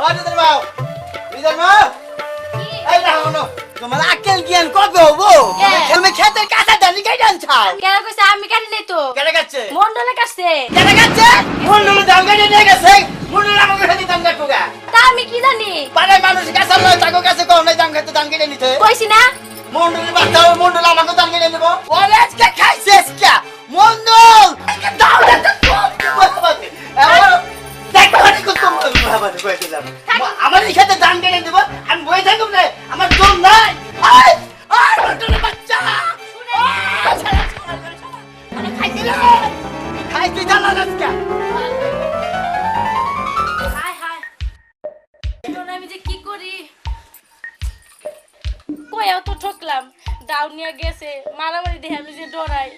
রিজাল মাও রিজাল মাও এই দেখো না তোমার আকেল জ্ঞান কবে হবো তুমি খেতের কাঁচা ডালি কাই জানছাও কেন কইছে আমি কাটি নাই তো কেন কাটছে মন্ডলে কাটছে কেন কাটছে মুন্ডুল দাম কেটে নিয়ে গেছে মুন্ডুল আমাকে খেতে দাম কাটুগা তা আমি কি জানি পারে মানুষ কাছে লয় তাকো কাছে কোন নাই দাম খেতে দাম কেটে নিতে কইছি না মুন্ডুল বাচ্চা মুন্ডুল আমাকে দাম কেটে নিব ওরে আজকে খাইছিস কি মুন্ডুল দাও দেখো দেখো হানি কত মহাবারে কই দিলাম আমার খেতে দাম কেটে দিব আমি বই থাকুম না আমার জোর নাই আয় আয় মুন্ডুল বাচ্চা মানে খাইছি খাইতে জানা আজকে হাই হাই এখন আমি যে কি করি কইও তো ঠকলাম ডাউন নিয়ে গেছে মারামারি দেখে আমি যে ডরাই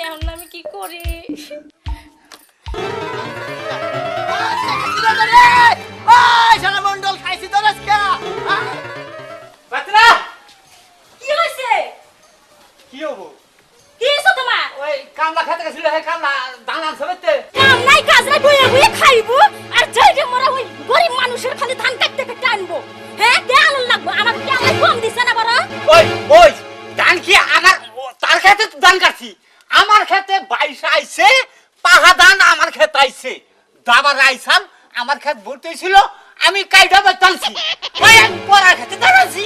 এখন আমি কি করি ওই শালা মন্ডল খাইছি তো আজকে বাতরা কি হইছে কি হবো কি হইছে তোমার ওই কামলা খেতে গেছিল হে কামলা দানা সবেতে কাম নাই কাজ নাই বইয়া বইয়া খাইবো আর যাইতে মোরা ওই গরিব মানুষের খালি ধান কাটতে কাটতে আনবো হ্যাঁ দেয়াল লাগবো আমার কি আলাই কম দিছে না বড় ওই ধান কি আমার তার খেতে তো ধান কাটছি আমার খেতে 22 আইছে পাহা ধান আমার খেতে আইছে দাবার আইছাল আমার খেত ভর্তি ছিল আমি কাইটা বাইতালছি ওই আমি পড়ার খেতে দাঁড়াছি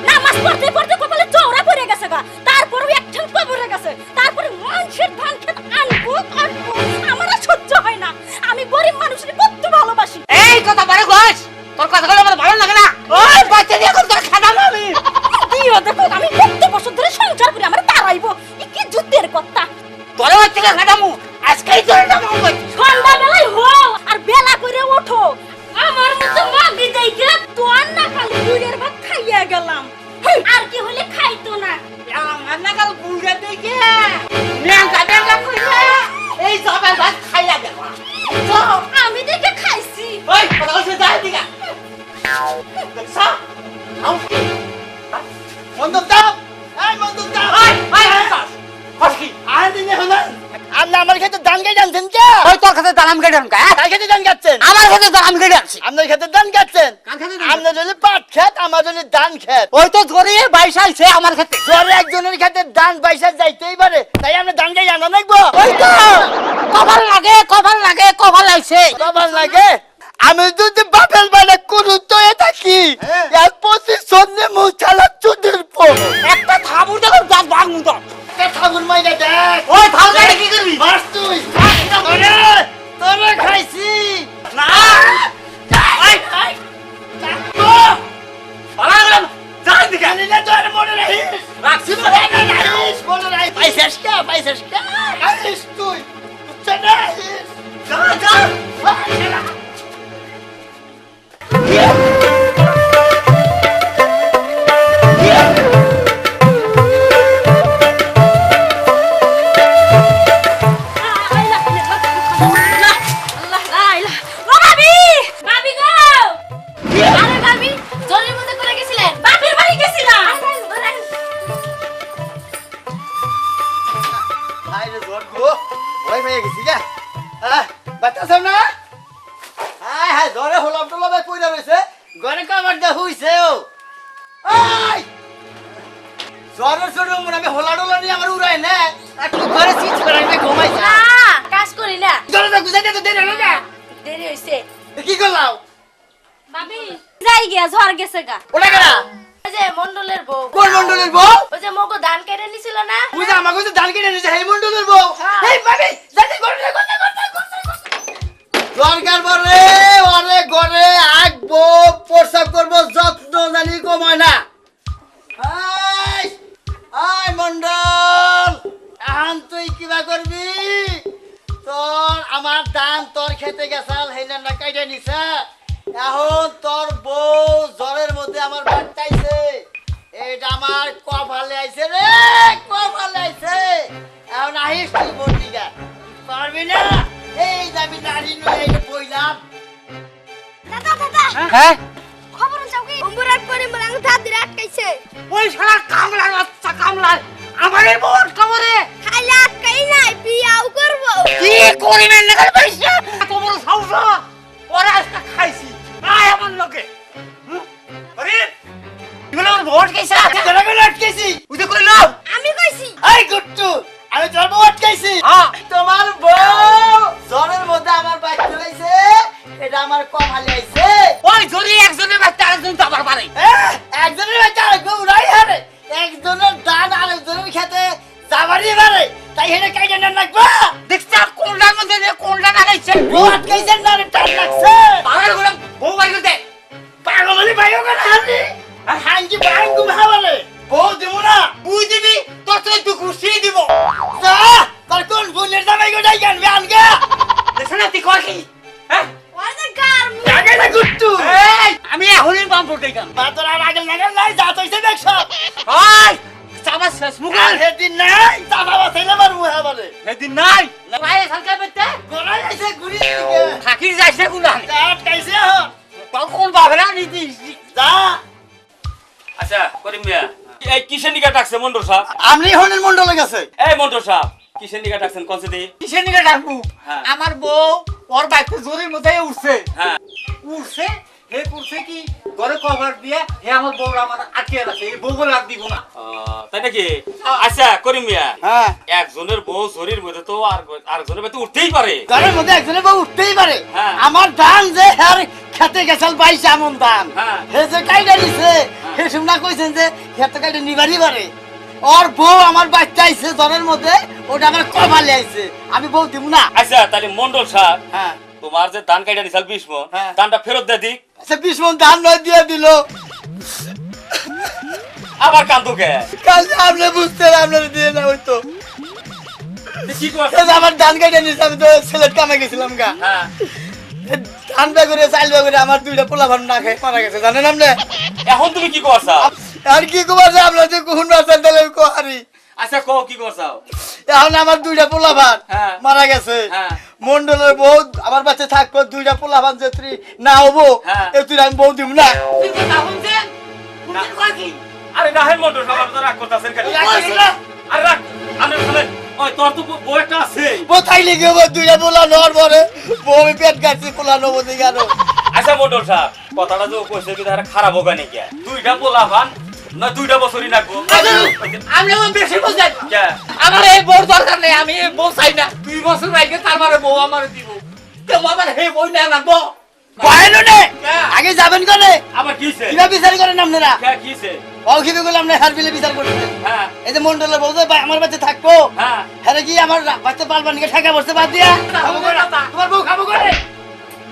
নামাজ পড়তে পড়তে কপালে চওড়া পড়ে গেছে গা তারপরে একঠান কবরে গেছে তারপরে মানুষের ধান খেত আনবো আমার আর সহ্য হয় না আমি গরিব মানুষের কত ভালোবাসি এই কথা বারে কইস তোর কথাগুলো আমার ভালো লাগে না ওই বাচ্চা দিয়ে এখন তোর খাদাম আমি দিও দেখো আমি কত বছর ধরে সংসার করি আমার তারাইবো কি যুদ্ধের কথা তোরে হচ্ছে খাদামু আজকেই তোর নাম হবে সন্ধ্যাবেলায় হও আর বেলা করে ওঠো আমার মতো মাগি দেইকে তোর না খালি দুধের ভাত খাইয়া গেলাম আর কি হলে খাইতো না আমার না কাল বুড়ে দিকে ন্যাংকা ন্যাংকা কইরা এই সবাই ভাত খাইয়া গেল তো আমি দেখে খাইছি ওই কথা বলছে যাই দিগা দেখছা আউ কি বন্দুক দাও এই বন্দুক দাও এই হসকি আর দিনে হলো আপনি আমার ক্ষেতে ধান কেটে আনছেন কে ওই তোর ক্ষেতে ধান কেটে আনকা কার ক্ষেতে ধান কাটছেন আমার ক্ষেতে ধান কেটে আনছি আপনার ক্ষেতে ধান কাটছেন কার ক্ষেতে ধান আপনার যদি পাট ক্ষেত আমার যদি ধান ক্ষেত ওই তো জোরে 22 আইছে আমার ক্ষেতে জোরে একজনের ক্ষেতে ধান 22 যাইতেই পারে তাই আমরা ধান কেটে আনা লাগবো ওই তো কভার আইছে কভার লাগে আমি যদি বাপের বাড়ি কোন তো এটা কি এর পজিশন নে মুছালা চুদির পো একটা থাবুর দেখো দাঁত ভাঙু তো ঠাকুর মাইরা দেখ ওই থাকুর কি করবি মার তুই তোরে খাইছি না এই পালাগলাম যাই দিকে নিলে তো আর মনে রাখি রাখছি মনে রাখিস মনে রাখি পাইছিস কা আইস তুই চলে যা যা কি করলাম ভাবি যাই গিয়া ঝড় গেছে গা ওটা কেনা ওই যে মন্ডলের বউ কোন মন্ডলের বউ ওই যে মগো ধান কেটে নিছিল না বুঝা আমাকে তো ধান কেটে নিছে এই মন্ডলের বউ এই ভাবি যাতে করতে দরকার পড়ে ওরে ঘরে আগবো প্রসাব করবো যত্ন জানি কমায় না আই আই মন্ডল এখন তুই কিবা করবি তোর আমার ধান তোর খেতে গেছাল হেনা না কাইটা নিছে এখন তোর বউ জ্বরের মধ্যে আমার বাচ্চাইছে এইটা আমার কপালে আইছে রে কপালে আইছে এখন আহিস তুই বন্দিগা পারবি না এই যাবি নারী নয় এই বইলাম দাদা হ্যাঁ খবর চাও কি অম্বুরাট করে মলাং ধাত দিয়ে আটকাইছে ওই শালা কামলা বাচ্চা কামলা আমারে বল খবরে খাইলে আটকাই নাই বিয়াও করব কি করিবেন না পয়সা এত বড় সাহস ওরা আজকে খাইছি আটকাইছা তোরা কেন আটকেছি? উদে কইলো আমি কইছি এই গুট্টু, আমি তোর বউ আটকাইছি। হ্যাঁ তোমার বউ জ্বরের মধ্যে আমার বাইক চলাইছে, এটা আমার কমালি আইছে। ওই জরি একজনের বাচ্চা আরেকজন তো আবার পারে একজনের বাচ্চা আরেকজন উড়াই হারে, একজনের ডান আরেকজনের খেতে যাবারই পারে, তাই হেরে কাইটা না রাখবা। দেখছা কোনটার মধ্যে যে কোনটা লাগাইছে বউ আটকাইছেন না, টান লাগছে। পাগল গুলো বউ বাইরে দে পাগল হলে বাইও কেন হারি? আর হাঙ্গি বাঙ্গু ভাবারে বউ দিব না। তুই দিবি তোর তো একটু খুশি দিব যা, তোর কোন বোনের জামাই গোটাই গানবে আনগা। দেখছ না তুই কয় কি হ্যাঁ ওরে গার আগে না গুট্টু। এই আমি এখনই পাম্প উঠে গেলাম মা তোর আর আগেল নাগেল নাই, যা তৈছে দেখছ। ওই চাবা শেষ মুখ আর হেদিন নাই, তা বাবা ছেলে মার মুহে বলে। সেদিন নাই পায়ে সরকার পেতে গোড়াই আইছে ঘুরি দিকে। থাকির যাইছে গুলান যা আটকাইছে হন। তোর কোন বাগরা নিতিস যা। আচ্ছা করিম মিয়া এই কিসের নিকা ডাকছে মন্ডল সাহেব? আমরি হনের মন্ডলে গেছে। এই মন্ডল সাহেব কিসের নিকা ডাকছেন কনসে দি? কিসের নিকে ডাকবো হ্যাঁ। আমার বউ ওর বাইকে জোরের মধ্যে উঠছে হ্যাঁ উঠছে হে করছে কি ঘরে কভার দিয়ে হে আমার বউ আমার আটকে আছে এই বউ বলে আর দিব না তাই নাকি? আচ্ছা করিম মিয়া হ্যাঁ, একজনের বউ শরীর মধ্যে তো আর আরেকজনের মধ্যে উঠতেই পারে। ঘরের মধ্যে একজনের বউ উঠতেই পারে। হ্যাঁ। আমার ধান যে হার খেতে গেছাল 22 আমন ধান, হ্যাঁ। হে যে কাইটা নিছে, হে শুননা কইছেন যে খেতে কাইটা নিবারই পারে। ওর বউ আমার বাচ্চা আইছে জ্বরের মধ্যে, ওটা আমার কমালে আইছে, আমি বউ দিব না। আচ্ছা তাহলে মন্ডল সাহেব হ্যাঁ, তোমার যে ধান কাইটা নিছাল 20 মণ, হ্যাঁ। ধানটা ফেরত দে দিক। আচ্ছা 20 মণ ধান নয় দিয়ে দিল। আবার কান্দুকে কাল আপনি বুঝতে আপনার দিয়ে না হইতো। কি করছ? এই যে আমার ধান কাইটা নিছে, আমি তো ছেলের কামে গেছিলাম গা। হ্যাঁ ধান বে করে চাইল বে করে আমার দুইটা পোলা ভান না খেয়ে মারা গেছে, জানেন আপনি? এখন তুমি কি করছ? আর কি কবার যে আপনার যে কোন বাচ্চা দিলে কোহারি। আচ্ছা কও কি করছ? এখন আমার দুইটা পোলা ভান হ্যাঁ। মারা গেছে। হ্যাঁ। মন্ডলের বউ আমার বাচ্চা থাকবো, দুইটা পোলা ভান যে তুই না হবো, হ্যাঁ। এ তুই আমি বউ দিব না। তুই তো তাহলে যে কোন কয় কি আরে না হে মন্ডল সাহেব তো রাগ করতেছেন কেন? আরে রাগ আমি শুনে ওই তোর তো বউ একটা আছে। বউ থাইলে কি হবো, দুইটা পোলা নর পরে বউ আমি পেট কাটছি, পোলা নবো দিকে আরো। আচ্ছা মন্ডল সাহেব কথাটা যে কইছে কি তার খারাপ হোক নাকি? দুইটা পোলা ভান না দুইটা বছরই রাখবো। আমি আমার বেশি বুঝাই কে? আমার এই বউ দরকার নেই আমি এই বউ চাই না 2 বছর আগে তারপরে বউ আমার দিব তো আমার হে বউ না লাগবো বহেলো নে, হ্যাঁ। আগে যাবেন কনে? আবার কিছে? কিবা বিচার করেন আপনারা? কে কিছে? ও কিবে করলাম না, হার বিলে বিচার করতেছেন। হ্যাঁ এই যে মন্ডলের বউ যে আমার বাচ্চা থাকবো, হ্যাঁ হ্যাঁ কি আমার বাচ্চা পালবানিকে ঠেকা বসতে বাদ দিয়া খাবো করে? তোমার বউ খাবো করে?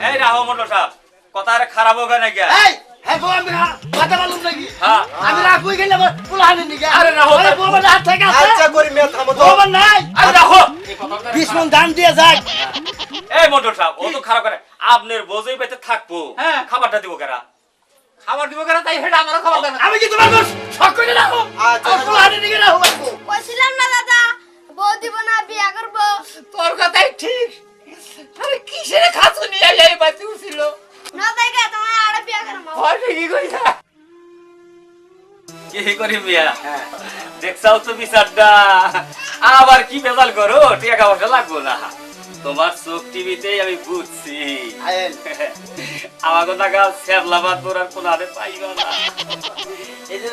এই রাহো মন্ডল সাহেব কথা আর খারাপ হোক নাকি? এই, হ্যাঁ বউ আমি কথা বলুন নাকি? হ্যাঁ আমি রাখবই গেলে পোলা হানের নিকে। আরে না হোক। বউ আমার হাত থেকে আছে। আচ্ছা করি মেয়ে থামো তো। বউ আমার নাই। আরে রাহো এই কথাটা 20 মণ ধান দিয়ে যাক। এই মন্ডল সাহেব ও তো খারাপ করে আপনার বোঝই পেতে থাকবো। হ্যাঁ। খাবারটা দিব কেরা? খাবার দিব কেন তাই হেটা আমারও খাবার দেন আমি কি তোমার বউ শখ করে রাখো? আচ্ছা, আমার পোলা হানের নিকে রাখো বাবু। কইছিলাম না দাদা বউ দিব না, বিয়া করব। তোর কথাই ঠিক আরে কিসের খাসু নিয়ে এই বাতি উছিল না তাই কে তোমার আরে বিয়া করব। হয় কি কইছা কি করি মিয়া দেখছাও তো বিচারটা আবার কি বেজাল করো টাকা পয়সা লাগবো না তোমার চোখ টিভিতেই আমি বুঝছি আয়েন। আমাকে টাকা সেবলাবাদ করার কোন আরে পাইবা না এই যে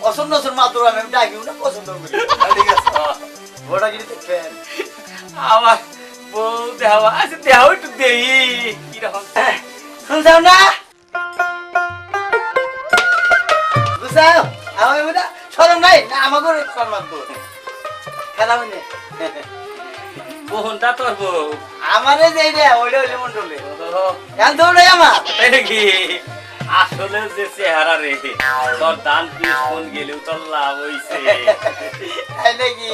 অসন্ন অসন্ন মাত্র আমি ডাকিও না, পছন্দ করি। ঠিক আছে, বড়টা কি দেখেন? আমার বউ দেওয়া আছে দেওয়া একটু দেই কিরকম শুনছাও না? বুঝাও আমার মনে শরম নাই না, আমাকে সম্মান তো খেলা মানে বোনটা তোর বউ আমার যে রে ওইটা হইলে মন্ডলে এখন দৌড়ে আমার তাই নাকি আসলে যে চেহারা রে তোর দান 20 মণ গেলেও তোর লাভ হইছে তাই নাকি?